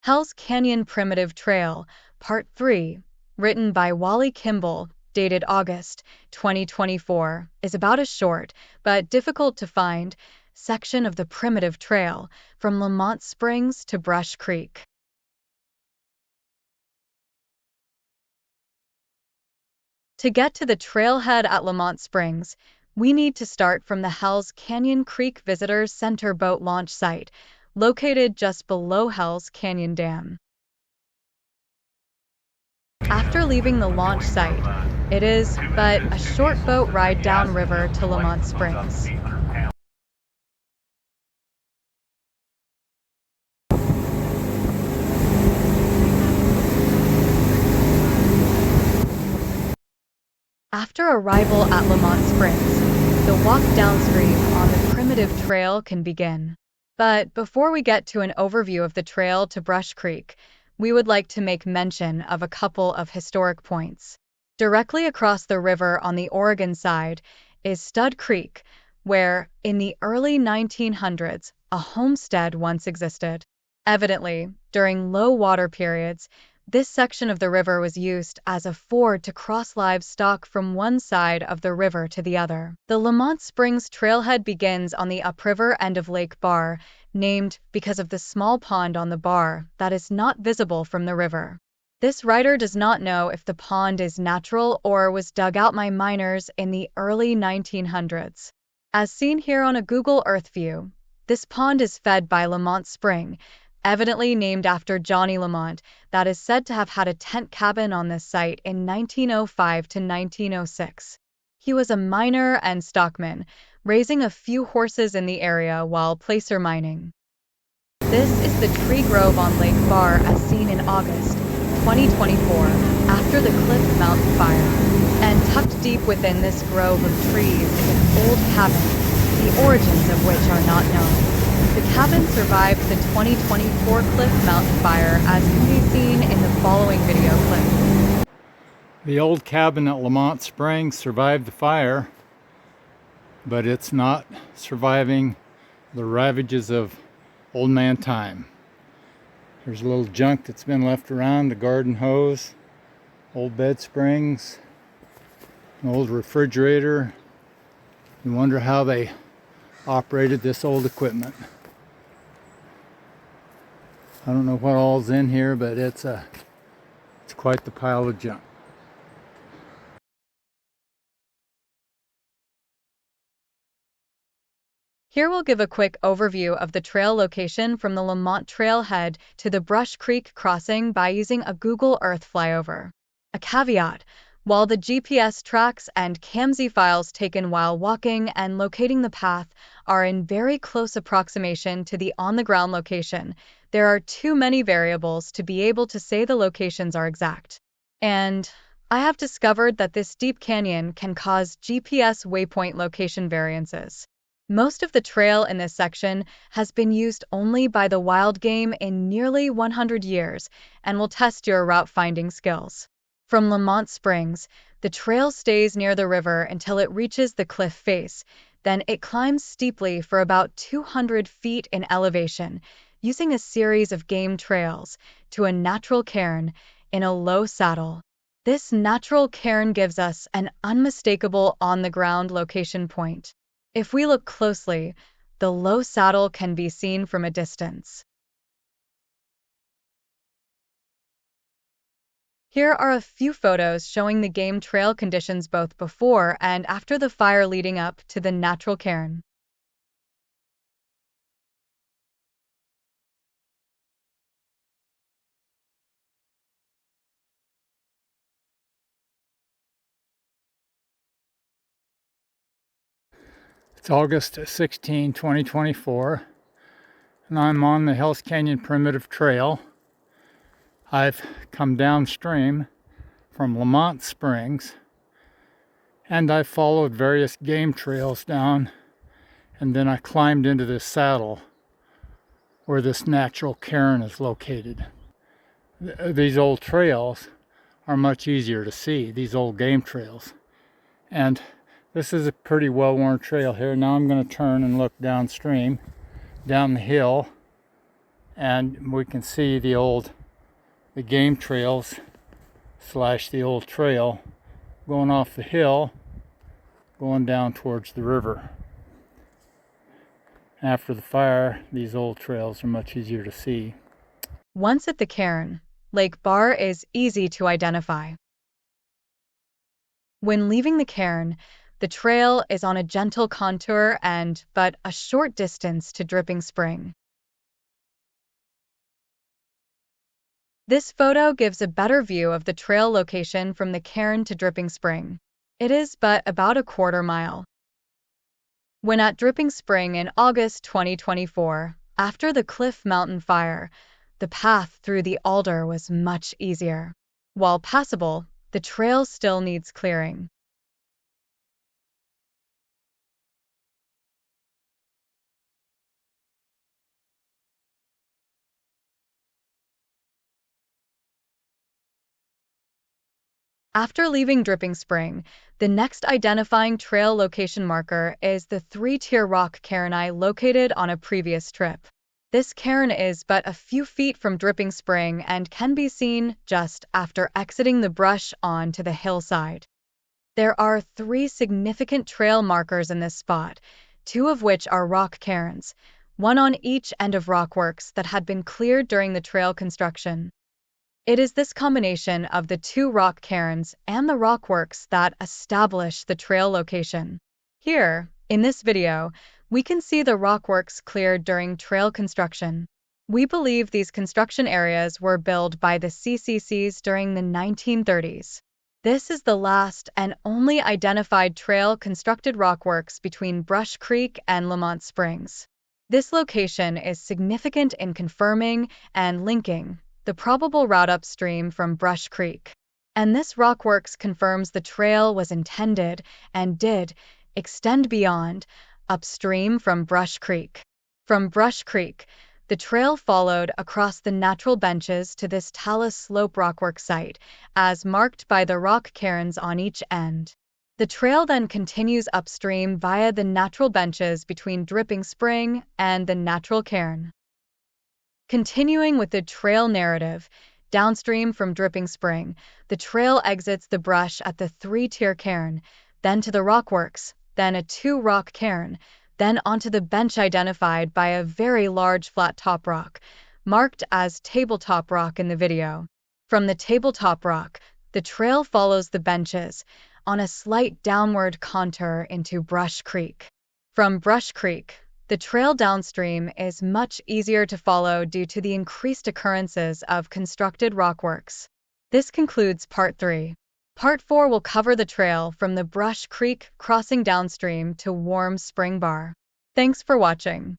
Hell's Canyon Primitive Trail, Part 3, written by Wally Kimball, dated August 2024, is about a short, but difficult to find, section of the Primitive Trail from Lamont Springs to Brush Creek. To get to the trailhead at Lamont Springs, we need to start from the Hell's Canyon Creek Visitors Center boat launch site, located just below Hell's Canyon Dam. After leaving the launch site, it is but a short boat ride downriver to Lamont Springs. After arrival at Lamont Springs, the walk downstream on the primitive trail can begin. But before we get to an overview of the trail to Brush Creek, we would like to make mention of a couple of historic points. Directly across the river on the Oregon side is Stud Creek, where, in the early 1900s, a homestead once existed. Evidently, during low water periods, this section of the river was used as a ford to cross livestock from one side of the river to the other. The Lamont Springs trailhead begins on the upriver end of Lake Bar, named because of the small pond on the bar that is not visible from the river. This writer does not know if the pond is natural or was dug out by miners in the early 1900s. As seen here on a Google Earth view, this pond is fed by Lamont Spring, evidently named after Johnny Lamont, that is said to have had a tent cabin on this site in 1905 to 1906. He was a miner and stockman, raising a few horses in the area while placer mining. This is the tree grove on Lake Bar as seen in August 2024, after the Cliff Mountain fire. And tucked deep within this grove of trees is an old cabin, the origins of which are not known. The cabin survived the 2024 Cliff Mountain fire, as can be seen in the following video clip. The old cabin at Lamont Springs survived the fire, but it's not surviving the ravages of old man time. There's a little junk that's been left around, the garden hose, old bed springs, an old refrigerator. You wonder how they operated this old equipment. I don't know what all's in here, but it's quite the pile of junk. Here we'll give a quick overview of the trail location from the Lamont trailhead to the Brush Creek crossing by using a Google Earth flyover. A caveat: while the GPS tracks and CAMZ files taken while walking and locating the path are in very close approximation to the on-the-ground location, there are too many variables to be able to say the locations are exact. And I have discovered that this deep canyon can cause GPS waypoint location variances. Most of the trail in this section has been used only by the wild game in nearly 100 years and will test your route finding skills. From Lamont Springs, the trail stays near the river until it reaches the cliff face, then it climbs steeply for about 200 feet in elevation, using a series of game trails, to a natural cairn in a low saddle. This natural cairn gives us an unmistakable on-the-ground location point. If we look closely, the low saddle can be seen from a distance. Here are a few photos showing the game trail conditions both before and after the fire leading up to the natural cairn. It's August 16, 2024, and I'm on the Hell's Canyon Primitive Trail. I've come downstream from Lamont Springs, and I followed various game trails down, and then I climbed into this saddle where this natural cairn is located. These old trails are much easier to see, these old game trails. And this is a pretty well-worn trail here. Now I'm going to turn and look downstream, down the hill, and we can see the game trails / the old trail going off the hill, going down towards the river. After the fire, these old trails are much easier to see. Once at the cairn, Lake Bar is easy to identify. When leaving the cairn, the trail is on a gentle contour and but a short distance to Dripping Spring. This photo gives a better view of the trail location from the cairn to Dripping Spring. It is but about a quarter mile. When at Dripping Spring in August 2024, after the Cliff Mountain fire, the path through the alder was much easier. While passable, the trail still needs clearing. After leaving Dripping Spring, the next identifying trail location marker is the three-tier rock cairn located on a previous trip. This cairn is but a few feet from Dripping Spring and can be seen just after exiting the brush onto the hillside. There are 3 significant trail markers in this spot, 2 of which are rock cairns, one on each end of rockworks that had been cleared during the trail construction. It is this combination of the 2 rock cairns and the rockworks that establish the trail location. Here, in this video, we can see the rockworks cleared during trail construction. We believe these construction areas were built by the CCCs during the 1930s. This is the last and only identified trail constructed rockworks between Brush Creek and Lamont Springs. This location is significant in confirming and linking the probable route upstream from Brush Creek. And this rockworks confirms the trail was intended and did extend beyond, upstream from Brush Creek. From Brush Creek, the trail followed across the natural benches to this talus slope rockwork site, as marked by the rock cairns on each end. The trail then continues upstream via the natural benches between Dripping Spring and the natural cairn. Continuing with the trail narrative, downstream from Dripping Spring, the trail exits the brush at the 3-tier cairn, then to the rockworks, then a 2-rock cairn, then onto the bench identified by a very large flat top rock, marked as tabletop rock in the video. From the tabletop rock, the trail follows the benches on a slight downward contour into Brush Creek. From Brush Creek, the trail downstream is much easier to follow due to the increased occurrences of constructed rockworks. This concludes Part 3. Part 4 will cover the trail from the Brush Creek crossing downstream to Warm Spring Bar. Thanks for watching.